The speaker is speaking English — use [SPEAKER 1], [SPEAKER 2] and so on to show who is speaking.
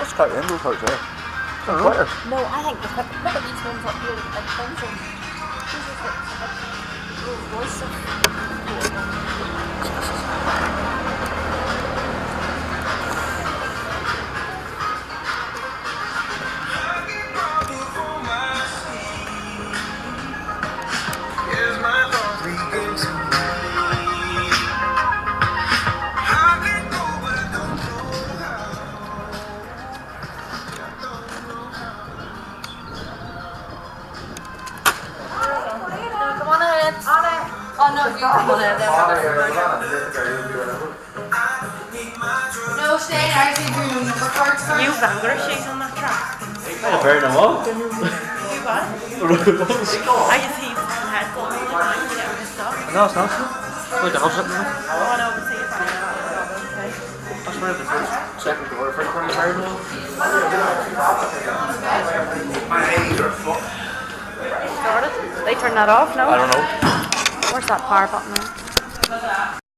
[SPEAKER 1] What's quite in those houses there?
[SPEAKER 2] No, I think look at these ones up here, the big things and these are like Rolls Royce of Oh no, you come on in there. No, stay in our room.
[SPEAKER 3] You vanguard shoes on that track.
[SPEAKER 1] I very know.
[SPEAKER 3] You what? I can see his head going all the time to get rid of stuff.
[SPEAKER 1] No, it's not. Wait, the house sitting there.
[SPEAKER 3] Oh no, but see if I okay.
[SPEAKER 1] That's where the first, second door for the front of the
[SPEAKER 3] Started? They turned that off, no?
[SPEAKER 1] I don't know.
[SPEAKER 3] Where's that power button then?